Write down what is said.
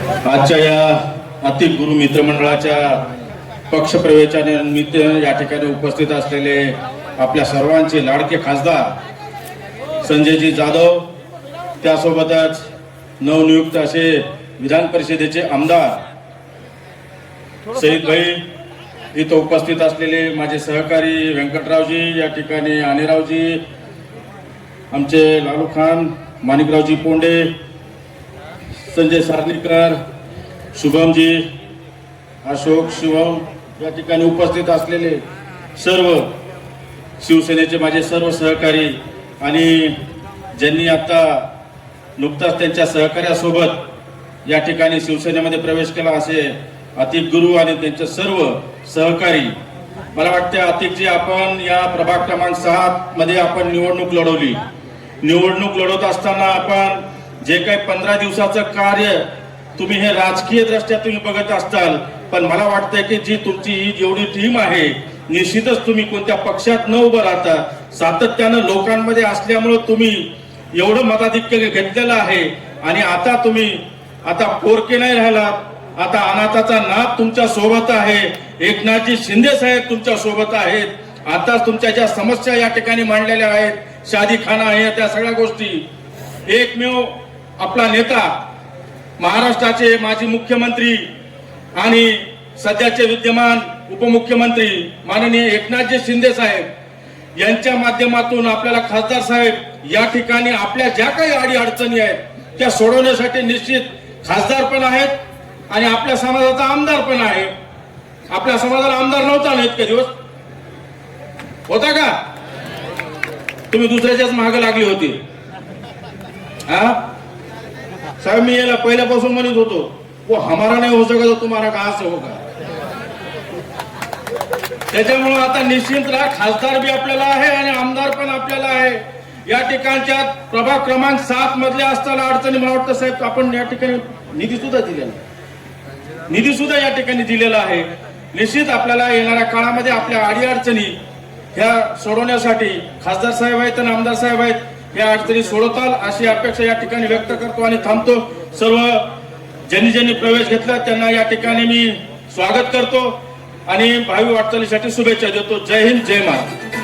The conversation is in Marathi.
आजच्या या अतिक गुरु मित्रमंडळाच्या पक्षप्रवेशानिमित्त या ठिकाणी उपस्थित असलेले आपल्या सर्वांचे लाडके खासदार संजयजी जाधव, त्यासोबतच नवनियुक्त असे विधान परिषदेचे आमदार सईद भाई, इथं उपस्थित असलेले माझे सहकारी व्यंकटरावजी, या ठिकाणी अनिरावजी, आमचे लालू खान, माणिकरावजी पोंडे, संजय सार्लीकर, शुभमजी, अशोक, शिवम, या ठिकाणी उपस्थित असलेले सर्व शिवसेनेचे माझे सर्व सहकारी आणि ज्यांनी आता नुकताच त्यांच्या सहकार्यासोबत या ठिकाणी शिवसेनेमध्ये प्रवेश केला असे अतिक गुरु आणि त्यांचे सर्व सहकारी. मला वाटते अतिकजी, आपण या प्रभाग क्रमांक 6 मध्ये आपण निवडणूक लढवली. निवडणूक लढवत असताना आपण जे काही 15 दिवसाचं कार्य तुम्ही हे राजकीय दृष्ट्या तुम्ही बघत असताल, पण मला वाटतंय की जी तुमची ही जेवढी टीम आहे, निश्चितच तुम्ही कोणत्या पक्षात न उभं राहता सातत्यानं लोकांमध्ये असल्यामुळे तुम्ही एवढं मताधिक्य घेतलेलं आहे. आणि आता तुम्ही आता पोरके नाही राहिलात, आता अनाथाचा नाथ तुमच्या सोबत आहे, एकनाथजी शिंदे साहेब तुमच्या सोबत आहेत. आता तुमच्या ज्या समस्या या ठिकाणी मांडलेल्या आहेत, शादीखाना आहे, त्या सगळ्या गोष्टी, एकमेव आपला नेता महाराष्ट्राचे माजी मुख्यमंत्री आणि सध्याचे विद्यमान उपमुख्यमंत्री माननीय एकनाथजी शिंदे साहेब यांच्या माध्यमातून आपल्याला खासदार साहेब या ठिकाणी आपल्या ज्या काही अडीअडचणी आहेत त्या सोडवण्यासाठी निश्चित खासदार पण आहेत आणि आपल्या समाजाचा आमदार पण आहे. आपल्या समाजाला आमदार नव्हता ना इतके दिवस, होता का? तुम्ही दुसऱ्याच्याच मागे लागली होती. हा साहेब, मी याला पहिल्यापासून म्हणत होतो, वो हमारा नहीं हो सका तो तुम्हारा कहां से होगा. त्याच्यामुळे आता निश्चित राहा, खासदार बी आपल्याला आहे आणि आमदार पण आपल्याला आहे. या ठिकाणच्या प्रभाग क्रमांक 7 मधल्या असताना अडचणी, मला वाटतं साहेब आपण या ठिकाणी निधी सुद्धा या ठिकाणी दिलेला आहे. निश्चित आपल्याला येणाऱ्या काळामध्ये आपल्या अडीअडचणी ह्या सोडवण्यासाठी खासदार साहेब आहेत आणि आमदार साहेब आहेत, या अडचणी सोडवताल अशी अपेक्षा या ठिकाणी व्यक्त करतो आणि थांबतो. सर्व ज्यांनी प्रवेश घेतला त्यांना या ठिकाणी मी स्वागत करतो आणि भावी वाटचालीसाठी शुभेच्छा देतो. जय हिंद, जय महाराष्ट्र.